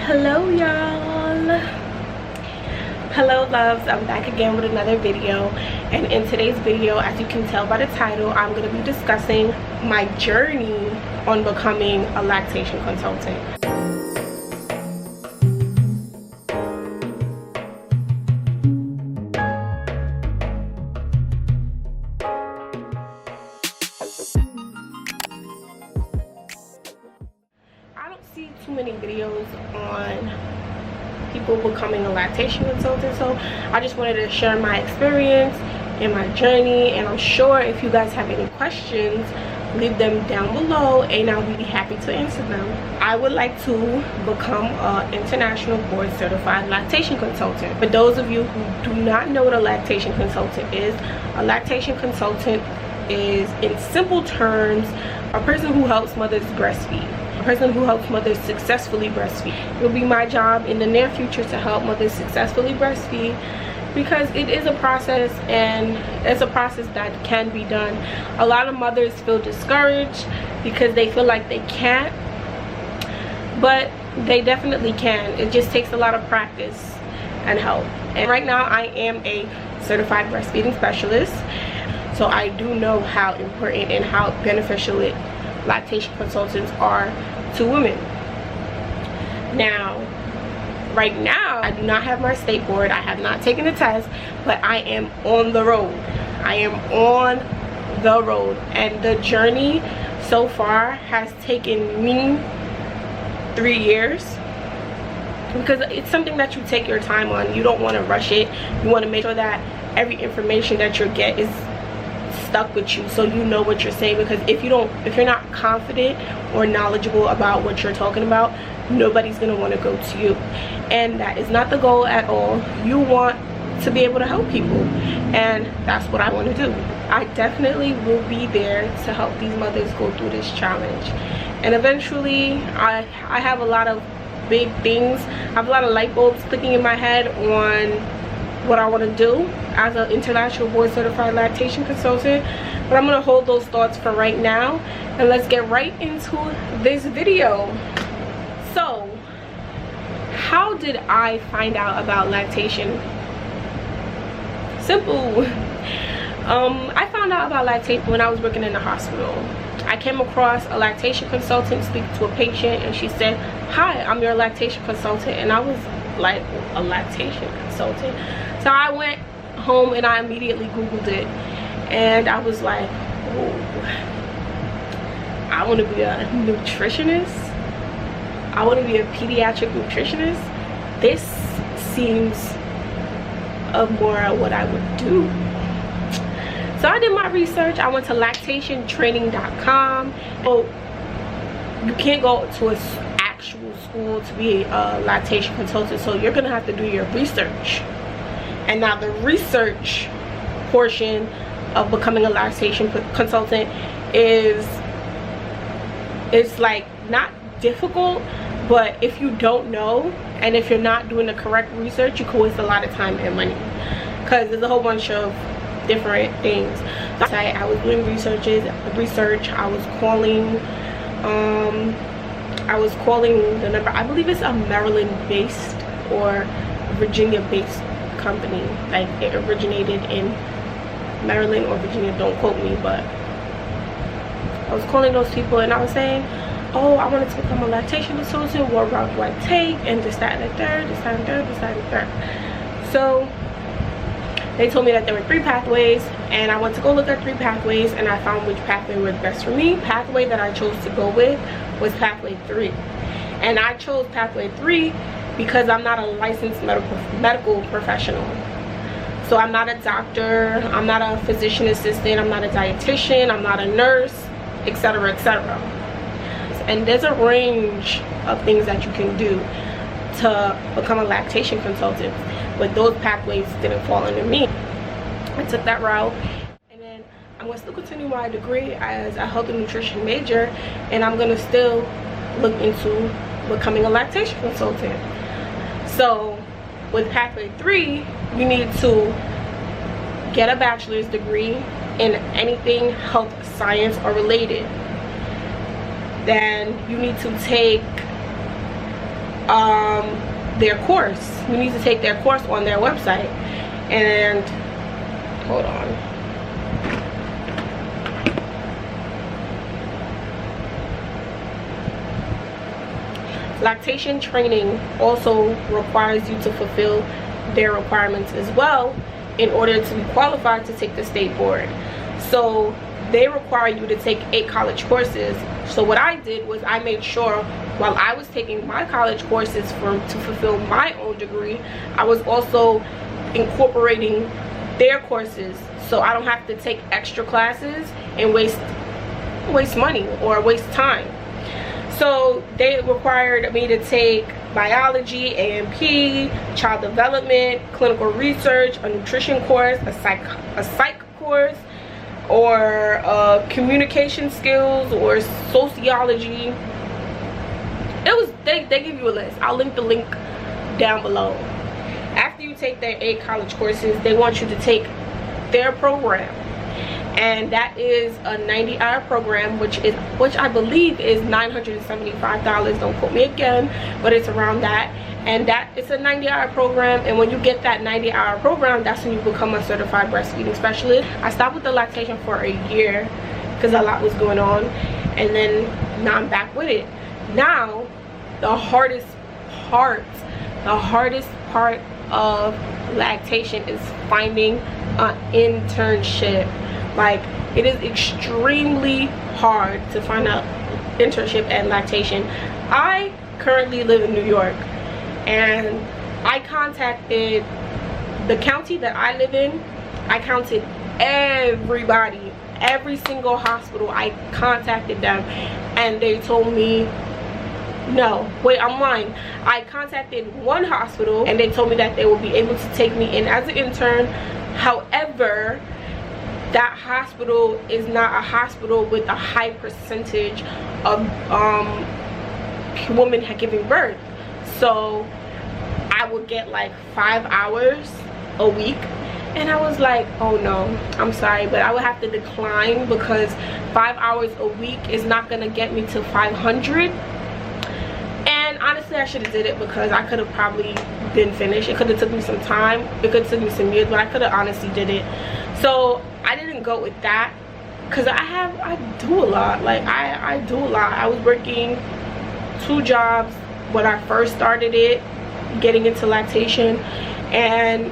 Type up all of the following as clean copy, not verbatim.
Hello y'all, hello loves. I'm back again with another video, and in today's video, as you can tell by the title, I'm going to be discussing my journey on becoming a lactation consultant. I don't see too many videos on people becoming a lactation consultant, so I just wanted to share my experience and my journey, and I'm sure if you guys have any questions, leave them down below and I'll be happy to answer them. I would like to become an international board certified lactation consultant. For those of you who do not know what a lactation consultant is, a lactation consultant is, in simple terms, a person who helps mothers breastfeed. Person who helps mothers successfully breastfeed. It will be my job in the near future to help mothers successfully breastfeed, because it is a process, and it's a process that can be done. A lot of mothers feel discouraged because they feel like they can't, but they definitely can. It just takes a lot of practice and help. And right now I am a certified breastfeeding specialist, so I do know how important and how beneficial lactation consultants are to women. Now, right now, I do not have my state board. I have not taken the test, but I am on the road. I am on the road, and the journey so far has taken me 3 years, because it's something that you take your time on. You don't want to rush it. You want to make sure that every information that you get is stuck with you, so you know what you're saying, because if you're not confident or knowledgeable about what you're talking about, nobody's gonna want to go to you, and that is not the goal at all. You want to be able to help people, and that's what I want to do. I definitely will be there to help these mothers go through this challenge, and eventually I have a lot of big things. I have a lot of light bulbs clicking in my head on what I want to do as an international board certified lactation consultant, but I'm going to hold those thoughts for right now, and let's get right into this video. So, how did I find out about lactation? Simple. I found out about lactation when I was working in the hospital. I came across a lactation consultant speaking to a patient, and she said, "Hi, I'm your lactation consultant," and I was like, a lactation consultant? So I went home and I immediately googled it, and I was like, oh, I want to be a nutritionist. I want to be a pediatric nutritionist. This seems more what I would do. So I did my research. I went to lactationtraining.com. So you can't go to an actual school to be a lactation consultant, so you're gonna have to do your research. And now the research portion of becoming a lactation consultant is like not difficult, but if you don't know and if you're not doing the correct research, you can waste a lot of time and money, because there's a whole bunch of different things. I was doing research. I was calling the number. I believe it's a Maryland based or Virginia based company. Like, it originated in Maryland or Virginia, don't quote me, but I was calling those people and I was saying, oh, I wanted to become a lactation consultant. What route do I take? And this, that, and the third, this, that, and third, this, that, and third. So they told me that there were 3 pathways, and I went to go look at 3 pathways, and I found which pathway was best for me. Pathway that I chose to go with was pathway 3, and I chose pathway 3 because I'm not a licensed medical professional. So I'm not a doctor, I'm not a physician assistant, I'm not a dietitian, I'm not a nurse, etc., etc. And there's a range of things that you can do to become a lactation consultant, but those pathways didn't fall under me. I took that route, and then I'm going to still continue my degree as a health and nutrition major, and I'm going to still look into becoming a lactation consultant. So with pathway 3, you need to get a bachelor's degree in anything health science or related. Then you need to take their course. You need to take their course on their website. And hold on. Lactation training also requires you to fulfill their requirements as well in order to be qualified to take the state board. So they require you to take 8 college courses. So what I did was I made sure while I was taking my college courses to fulfill my own degree, I was also incorporating their courses, so I don't have to take extra classes and waste money or waste time. So they required me to take biology, A&P, child development, clinical research, a nutrition course, a psych course, or communication skills, or sociology. They give you a list. I'll link the link down below. After you take their 8 college courses, they want you to take their program, and that is a 90-hour program, which I believe is $975. Don't quote me again, but it's around that. And that it's a 90-hour program, and when you get that 90-hour program, that's when you become a certified breastfeeding specialist. I stopped with the lactation for a year because a lot was going on, and then now I'm back with it. Now the hardest part of lactation is finding an internship. Like, it is extremely hard to find an internship and lactation. I currently live in New York, and I contacted the county that I live in. I counted everybody, every single hospital. I contacted them, and they told me no. Wait, I'm lying. I contacted one hospital, and they told me that they will be able to take me in as an intern. However, that hospital is not a hospital with a high percentage of women giving birth. So I would get like 5 hours a week, and I was like, oh no, I'm sorry, but I would have to decline, because 5 hours a week is not gonna get me to 500. And honestly, I should have did it, because I could have probably been finished. It could have took me some time, it could have took me some years, but I could have honestly did it. So I didn't go with that, because I do a lot. Like, I do a lot. I was working 2 jobs when I first started getting into lactation, and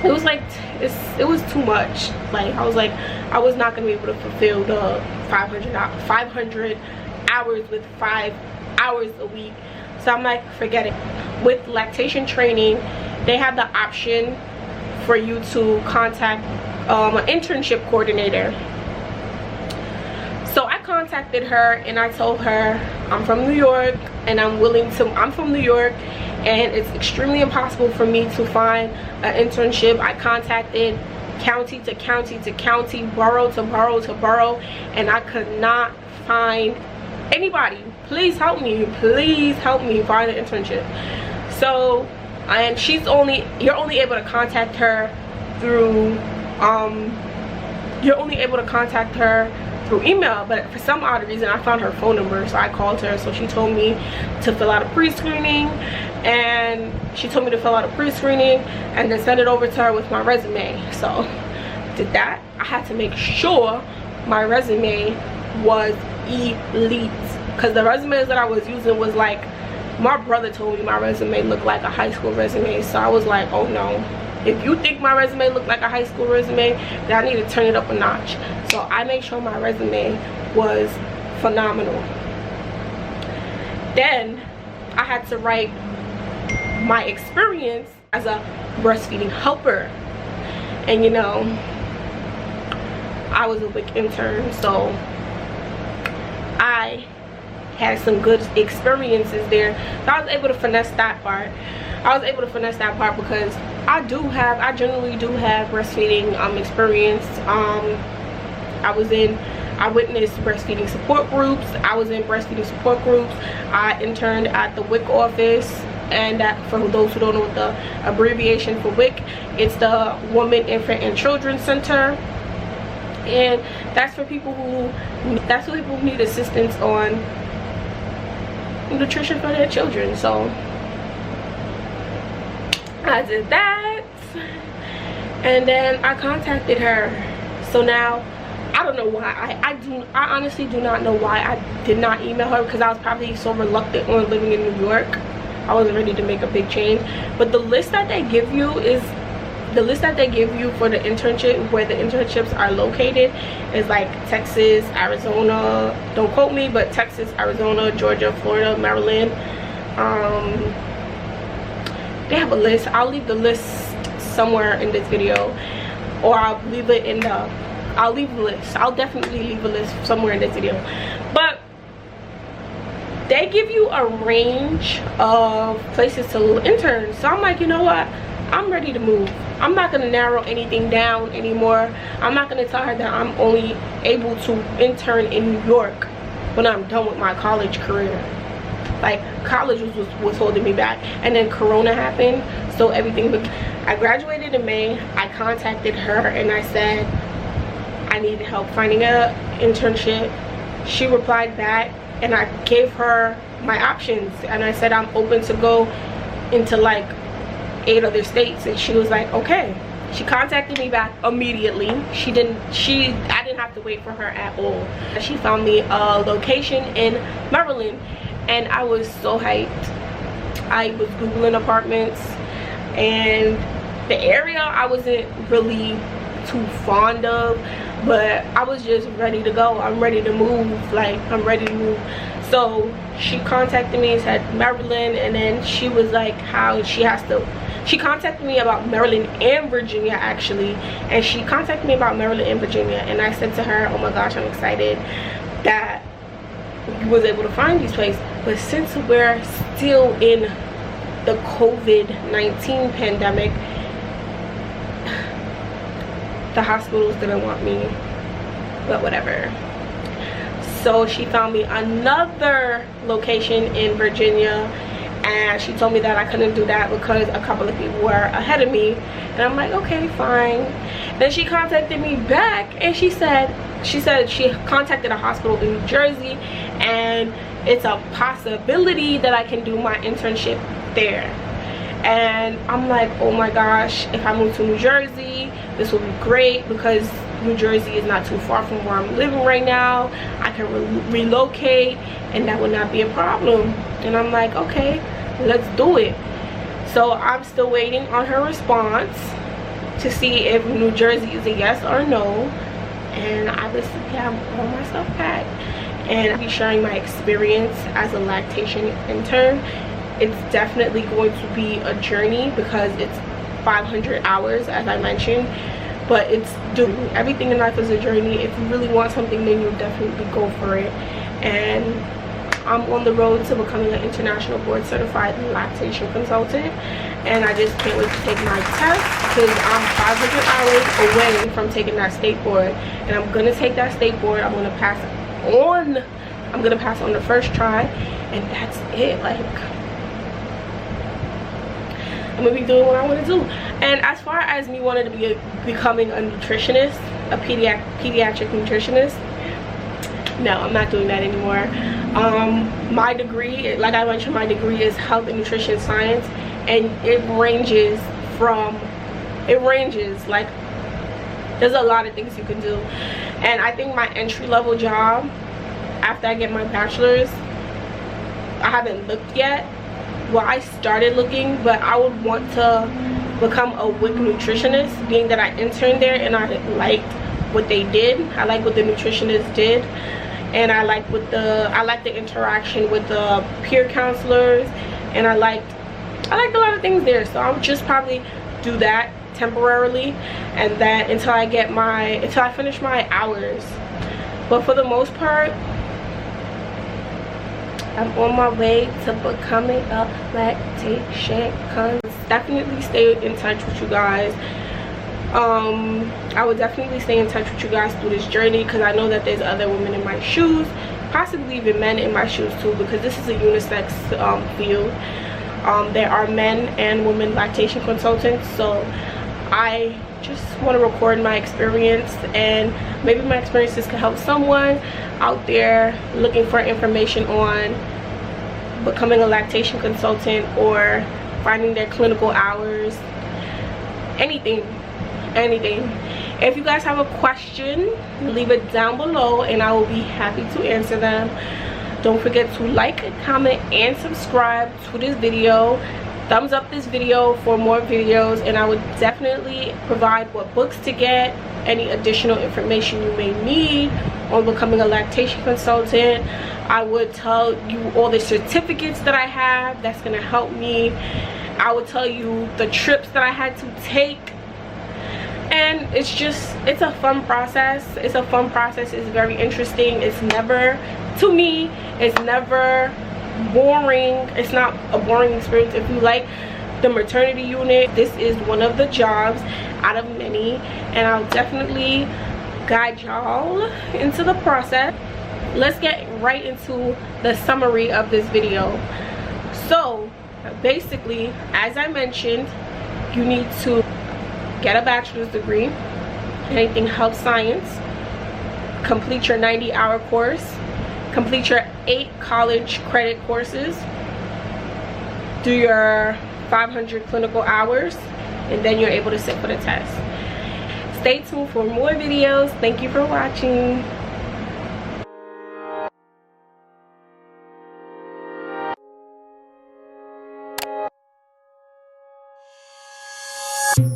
it was like it was too much. Like, I was like, I was not gonna be able to fulfill the 500 hours with 5 hours a week. So I'm like, forget it. With lactation training, they have the option for you to contact an internship coordinator. So I contacted her, and I told her I'm from New York, and I'm from New York, and it's extremely impossible for me to find an internship. I contacted county to county to county, borough to borough to borough, and I could not find anybody. Please help me find an internship. So, and you're only able to contact her through email, but for some odd reason I found her phone number, so I called her. So she told me to fill out a pre-screening, and then send it over to her with my resume. So did that. I had to make sure my resume was elite, because the resumes that I was using was like, my brother told me my resume looked like a high school resume. So I was like, oh no, if you think my resume looked like a high school resume, then I need to turn it up a notch. So I made sure my resume was phenomenal. Then I had to write my experience as a breastfeeding helper, and you know, I was a WIC intern, so I had some good experiences there. So I was able to finesse that part. Because I generally do have breastfeeding experience. I witnessed breastfeeding support groups. I was in breastfeeding support groups. I interned at the WIC office, and that, for those who don't know what the abbreviation for WIC, it's the Women, Infant, and Children's Center. And that's for people who need assistance on nutrition for their children. So I did that, and then I contacted her. So now I don't know why I honestly do not know why I did not email her, because I was probably so reluctant on living in New York. I wasn't ready to make a big change. But the list that they give you is the list that they give you for the internship, where the internships are located, is like Texas, Arizona, don't quote me, but Texas, Arizona, Georgia, Florida, Maryland. They have a list. I'll leave the list somewhere in this video, or I'll leave it in the I'll leave the list. I'll definitely leave a list somewhere in this video. But they give you a range of places to intern. So I'm like, you know what, I'm ready to move. I'm not going to narrow anything down anymore. I'm not going to tell her that I'm only able to intern in New York when I'm done with my college career. Like, college was holding me back, and then Corona happened, so everything. I graduated in May. I contacted her and I said I needed help finding an internship. She replied back, and I gave her my options, and I said I'm open to go into like 8 other states, and she was like, okay. She contacted me back immediately. I didn't have to wait for her at all. She found me a location in Maryland, and I was so hyped. I was Googling apartments, and the area I wasn't really too fond of, but I was just ready to go. I'm ready to move. Like, I'm ready to move. So she contacted me and said Maryland, and then she was like how she contacted me about Maryland and Virginia, actually. And she contacted me about Maryland and Virginia, and I said to her, oh my gosh, I'm excited that you was able to find these places. But since we're still in the COVID-19 pandemic, the hospitals didn't want me, but whatever. So she found me another location in Virginia, and she told me that I couldn't do that because a couple of people were ahead of me. And I'm like, okay, fine. Then she contacted me back, and she said she contacted a hospital in New Jersey, and it's a possibility that I can do my internship there. And I'm like, oh my gosh, if I move to New Jersey, this will be great, because New Jersey is not too far from where I'm living right now. I can relocate, and that would not be a problem. And I'm like, okay, let's do it. So I'm still waiting on her response to see if New Jersey is a yes or no. And obviously I have all my stuff packed, and I'll be sharing my experience as a lactation intern. It's definitely going to be a journey, because it's 500 hours, as I mentioned, but it's everything in life is a journey. If you really want something, then you'll definitely go for it. And I'm on the road to becoming an international board certified lactation consultant, and I just can't wait to take my test, because I'm 500 hours away from taking that state board, and I'm gonna take that state board. I'm gonna pass on the first try, and that's it. Like, I'm gonna be doing what I want to do. And as far as me wanting to be becoming a nutritionist, a pediatric nutritionist, no, I'm not doing that anymore. My degree, like I mentioned, my degree is health and nutrition science, and it ranges like, there's a lot of things you can do. And I think my entry-level job after I get my bachelor's, I haven't looked yet. Well, I started looking, but I would want to become a WIC nutritionist, being that I interned there and I liked what they did. I like what the nutritionists did, and I liked the interaction with the peer counselors, and I liked a lot of things there. So I'll just probably do that temporarily, and then until I finish my hours. But for the most part, I'm on my way to becoming a lactation consultant. Definitely stay in touch with you guys. I would definitely stay in touch with you guys through this journey, because I know that there's other women in my shoes, possibly even men in my shoes too, because this is a unisex field. There are men and women lactation consultants, so I just want to record my experience, and maybe my experiences can help someone out there looking for information on becoming a lactation consultant or finding their clinical hours, anything. If you guys have a question, leave it down below and I will be happy to answer them. Don't forget to like, comment, and subscribe to this video. Thumbs up this video for more videos, and I would definitely provide what books to get, any additional information you may need on becoming a lactation consultant. I would tell you all the certificates that I have that's going to help me. I would tell you the trips that I had to take. And it's a fun process. It's very interesting. It's never, to me, it's never boring. It's not a boring experience. If you like the maternity unit, this is one of the jobs out of many, and I'll definitely guide y'all into the process. Let's get right into the summary of this video. So basically, as I mentioned, you need to get a bachelor's degree, anything health science, complete your 90-hour course, complete your 8 college credit courses, do your 500 clinical hours, and then you're able to sit for the test. Stay tuned for more videos. Thank you for watching.